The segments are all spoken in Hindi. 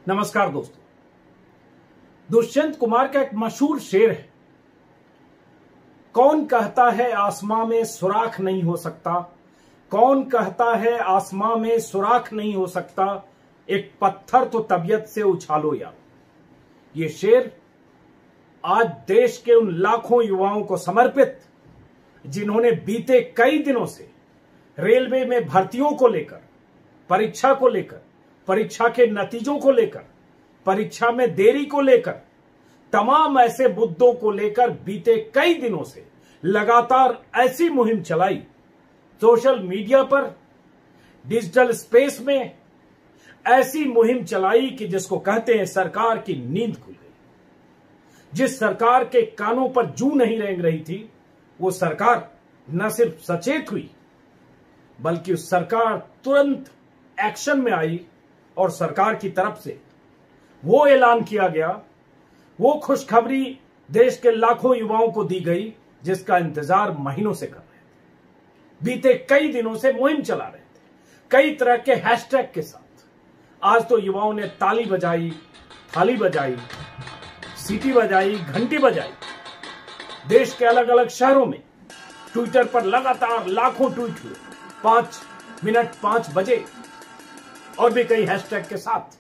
नमस्कार दोस्तों। दुष्यंत कुमार का एक मशहूर शेर है, कौन कहता है आसमां में सुराख नहीं हो सकता, कौन कहता है आसमां में सुराख नहीं हो सकता, एक पत्थर तो तबीयत से उछालो यार। ये शेर आज देश के उन लाखों युवाओं को समर्पित जिन्होंने बीते कई दिनों से रेलवे में भर्तियों को लेकर, परीक्षा को लेकर, परीक्षा के नतीजों को लेकर, परीक्षा में देरी को लेकर, तमाम ऐसे मुद्दों को लेकर बीते कई दिनों से लगातार ऐसी मुहिम चलाई, सोशल मीडिया पर, डिजिटल स्पेस में ऐसी मुहिम चलाई कि जिसको कहते हैं सरकार की नींद खुल गई। जिस सरकार के कानों पर जू नहीं रेंग रही थी, वो सरकार न सिर्फ सचेत हुई बल्कि उस सरकार तुरंत एक्शन में आई और सरकार की तरफ से वो ऐलान किया गया, वो खुशखबरी देश के लाखों युवाओं को दी गई जिसका इंतजार महीनों से कर रहे थे। बीते कई दिनों से मुहिम चला रहे थे, कई तरह के हैशटैग के साथ। आज तो युवाओं ने ताली बजाई, थाली बजाई, सीटी बजाई, घंटी बजाई। देश के अलग अलग शहरों में ट्विटर पर लगातार लाखों ट्वीट हुए, 5 मिनट 5 बजे, और भी कई हैशटैग के साथ।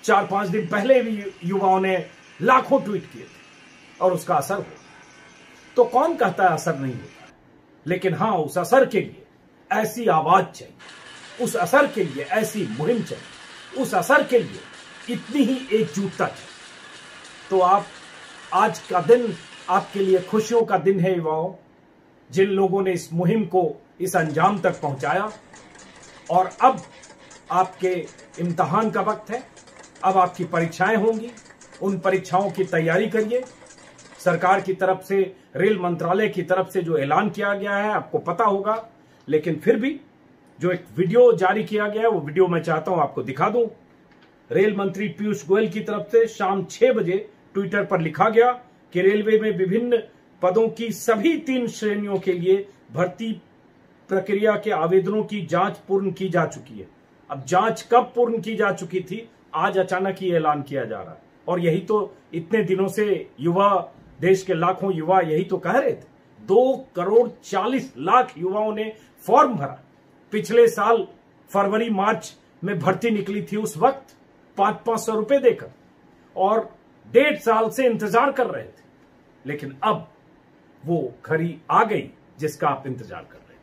4-5 दिन पहले भी युवाओं ने लाखों ट्वीट किए थे और उसका असर हो। तो कौन कहता है असर नहीं होता, लेकिन हां, उस असर के लिए ऐसी आवाज चाहिए, उस असर के लिए ऐसी मुहिम चाहिए, उस असर के लिए इतनी ही एकजुटता चाहिए। तो आज का दिन आपके लिए खुशियों का दिन है युवाओं, जिन लोगों ने इस मुहिम को इस अंजाम तक पहुंचाया। और अब आपके इम्तिहान का वक्त है, अब आपकी परीक्षाएं होंगी। उन परीक्षाओं की तैयारी करिए। सरकार की तरफ से, रेल मंत्रालय की तरफ से जो ऐलान किया गया है आपको पता होगा, लेकिन फिर भी जो एक वीडियो जारी किया गया है वो वीडियो मैं चाहता हूं आपको दिखा दूं। रेल मंत्री पीयूष गोयल की तरफ से शाम 6 बजे ट्विटर पर लिखा गया कि रेलवे में विभिन्न पदों की सभी 3 श्रेणियों के लिए भर्ती प्रक्रिया के आवेदनों की जांच पूर्ण की जा चुकी है। अब जांच कब पूर्ण की जा चुकी थी, आज अचानक ही ऐलान किया जा रहा है। और यही तो इतने दिनों से युवा, देश के लाखों युवा यही तो कह रहे थे। 2,40,00,000 युवाओं ने फॉर्म भरा। पिछले साल फरवरी मार्च में भर्ती निकली थी, उस वक्त 500-500 रुपए देकर, और 1.5 साल से इंतजार कर रहे थे। लेकिन अब वो घड़ी आ गई जिसका आप इंतजार कर रहे थे।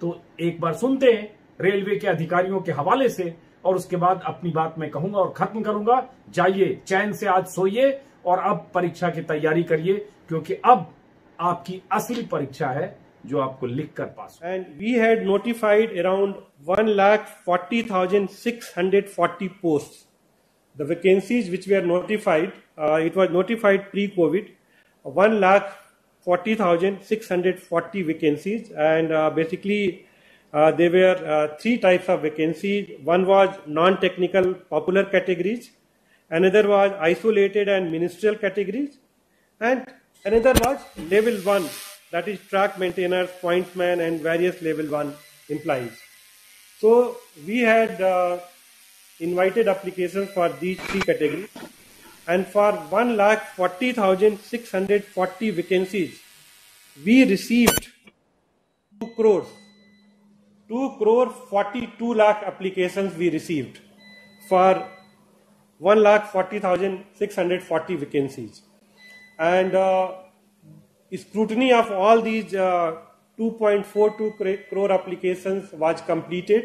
तो एक बार सुनते हैं रेलवे के अधिकारियों के हवाले से, और उसके बाद अपनी बात मैं कहूंगा और खत्म करूंगा। जाइए, चैन से आज सोइए और अब परीक्षा की तैयारी करिए, क्योंकि अब आपकी असली परीक्षा है जो आपको लिख कर पास। And we had notified around 1,40,640 post. The vacancies which we are notified, it was notified pre COVID, 1,40,640 vacancies, and basically there were 3 types of vacancies. One was non-technical popular categories, another was isolated and ministerial categories, and another was level 1, that is track maintainers, pointsmen and various level 1 employees. So we had invited applications for these 3 categories, and for 1,40,640 vacancies we received 2 crore 42 lakh applications we received for 1,40,640 vacancies. And scrutiny of all these 2.42 crore applications was completed,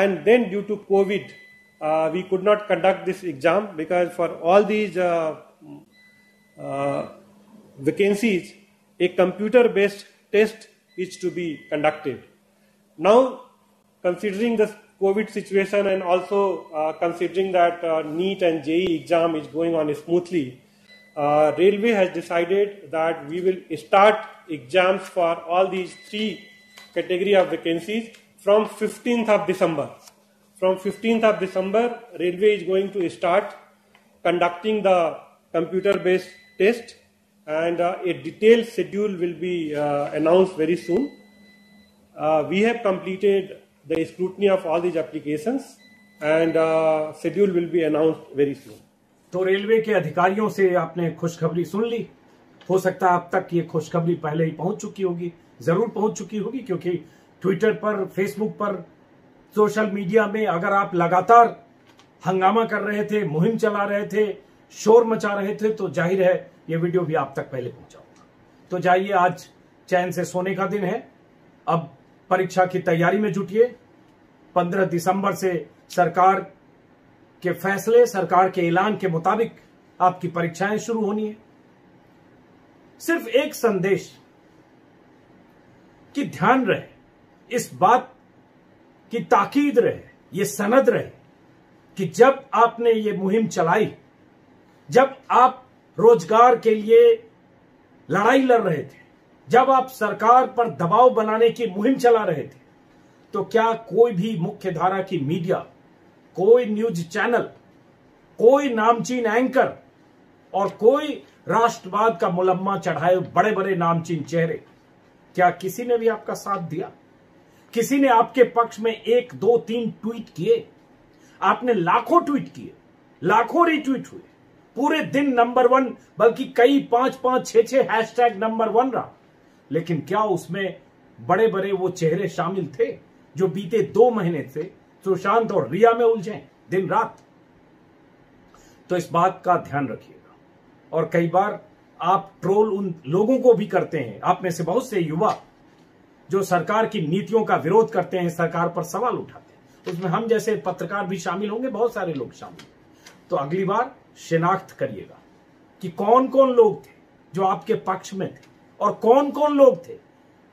and then due to COVID we could not conduct this exam, because for all these vacancies a computer based test is to be conducted. Now, considering the COVID situation and also considering that NEET and JEE exam is going on smoothly, Railway has decided that we will start exams for all these 3 category of vacancies from 15th of December. From 15th of December, Railway is going to start conducting the computer-based test, and a detailed schedule will be announced very soon. We have completed the scrutiny of all these applications, and schedule will be announced very soon. तो रेलवे के अधिकारियों से आपने खुशखबरी सुन ली। हो सकता है अब तक ये खुशखबरी पहले ही पहुंच चुकी होगी, जरूर पहुंच चुकी होगी, क्योंकि ट्विटर पर, फेसबुक पर, सोशल मीडिया में अगर आप लगातार हंगामा कर रहे थे, मुहिम चला रहे थे, शोर मचा रहे थे, तो जाहिर है ये वीडियो भी आप तक पहले पहुंचा होगा। तो जाइए, आज चैन से सोने का दिन है। अब परीक्षा की तैयारी में जुटिए। 15 दिसंबर से सरकार के फैसले, सरकार के ऐलान के मुताबिक आपकी परीक्षाएं शुरू होनी है। सिर्फ एक संदेश कि ध्यान रहे, इस बात की ताकीद रहे, ये सनद रहे कि जब आपने ये मुहिम चलाई, जब आप रोजगार के लिए लड़ाई लड़ रहे थे, जब आप सरकार पर दबाव बनाने की मुहिम चला रहे थे, तो क्या कोई भी मुख्य धारा की मीडिया, कोई न्यूज चैनल, कोई नामचीन एंकर और कोई राष्ट्रवाद का मुलम्मा चढ़ाए बड़े बड़े नामचीन चेहरे, क्या किसी ने भी आपका साथ दिया? किसी ने आपके पक्ष में 1, 2, 3 ट्वीट किए? आपने लाखों ट्वीट किए, लाखों रिट्वीट हुए, पूरे दिन नंबर 1, बल्कि कई 5, 6 हैशटैग नंबर 1 रहा। लेकिन क्या उसमें बड़े बड़े वो चेहरे शामिल थे जो बीते 2 महीने से सुशांत और रिया में उलझे दिन रात? तो इस बात का ध्यान रखिएगा। और कई बार आप ट्रोल उन लोगों को भी करते हैं, आप में से बहुत से युवा जो सरकार की नीतियों का विरोध करते हैं, सरकार पर सवाल उठाते हैं। उसमें हम जैसे पत्रकार भी शामिल होंगे, बहुत सारे लोग शामिल होंगे। तो अगली बार शिनाख्त करिएगा कि कौन कौन लोग थे जो आपके पक्ष में थे और कौन कौन लोग थे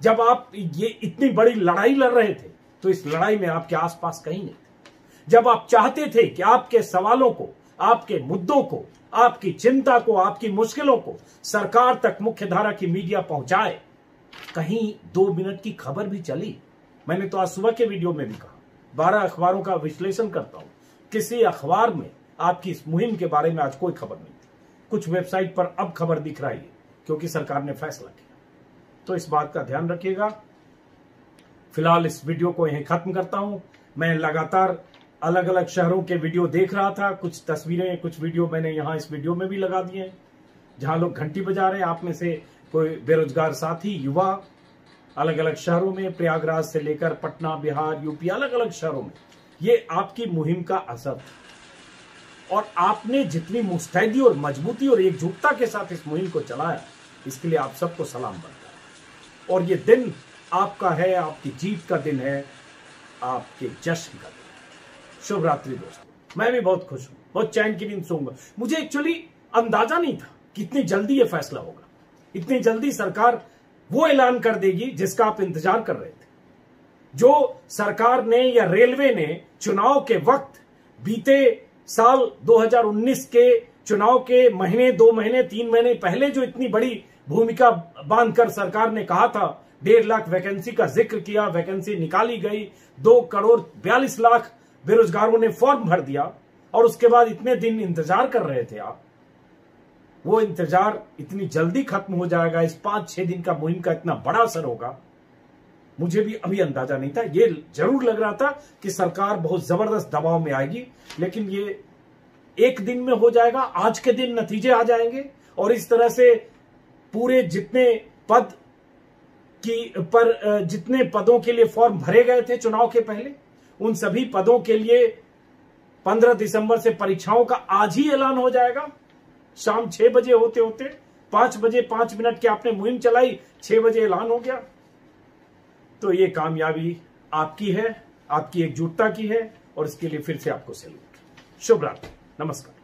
जब आप ये इतनी बड़ी लड़ाई लड़ रहे थे तो इस लड़ाई में आपके आसपास कहीं नहीं थे। जब आप चाहते थे कि आपके सवालों को, आपके मुद्दों को, आपकी चिंता को, आपकी मुश्किलों को सरकार तक मुख्यधारा की मीडिया पहुंचाए, कहीं 2 मिनट की खबर भी चली? मैंने तो आज सुबह के वीडियो में भी कहा, 12 अखबारों का विश्लेषण करता हूं, किसी अखबार में आपकी इस मुहिम के बारे में आज कोई खबर नहीं थी। कुछ वेबसाइट पर अब खबर दिख रही है क्योंकि सरकार ने फैसला किया। तो इस बात का ध्यान रखिएगा। फिलहाल इस वीडियो को यहीं खत्म करता हूं। मैं लगातार अलग अलग शहरों के वीडियो देख रहा था, कुछ तस्वीरें, कुछ वीडियो मैंने यहां इस वीडियो में भी लगा दिए हैं जहां लोग घंटी बजा रहे हैं। आप में से कोई बेरोजगार साथी, युवा अलग अलग शहरों में, प्रयागराज से लेकर पटना, बिहार, यूपी, अलग अलग शहरों में, ये आपकी मुहिम का असर था। और आपने जितनी मुस्तैदी और मजबूती और एकजुटता के साथ इस मुहिम को चलाया, इसके लिए आप सबको सलाम बनता है। और ये दिन आपका है, आपकी जीत का दिन है, आपके जश्न का दिन है। शुभ रात्रि दोस्तों। मैं भी बहुत खुश हूं, बहुत चैन की नींद सोऊंगा। मुझे एक्चुअली अंदाजा नहीं था कि इतनी जल्दी ये फैसला होगा, इतनी जल्दी सरकार वो ऐलान कर देगी जिसका आप इंतजार कर रहे थे। जो सरकार ने या रेलवे ने चुनाव के वक्त, बीते साल 2019 के चुनाव के महीने, 2 महीने, 3 महीने पहले जो इतनी बड़ी भूमिका बांधकर सरकार ने कहा था, 1.5 लाख वैकेंसी का जिक्र किया, वैकेंसी निकाली गई, 2 करोड़ 42 लाख बेरोजगारों ने फॉर्म भर दिया, और उसके बाद इतने दिन इंतजार कर रहे थे आप, वो इंतजार इतनी जल्दी खत्म हो जाएगा, इस 5-6 दिन का मुहिम का इतना बड़ा असर होगा, मुझे भी अभी अंदाजा नहीं था। ये जरूर लग रहा था कि सरकार बहुत जबरदस्त दबाव में आएगी, लेकिन ये एक दिन में हो जाएगा। आज के दिन नतीजे आ जाएंगे और इस तरह से पूरे जितने पद जितने पदों के लिए फॉर्म भरे गए थे चुनाव के पहले, उन सभी पदों के लिए 15 दिसंबर से परीक्षाओं का आज ही ऐलान हो जाएगा। शाम 6 बजे होते होते 5 बजे 5 मिनट की आपने मुहिम चलाई, 6 बजे ऐलान हो गया। तो ये कामयाबी आपकी है, आपकी एकजुटता की है, और इसके लिए फिर से आपको सैल्यूट। शुभ रात्रि, नमस्कार।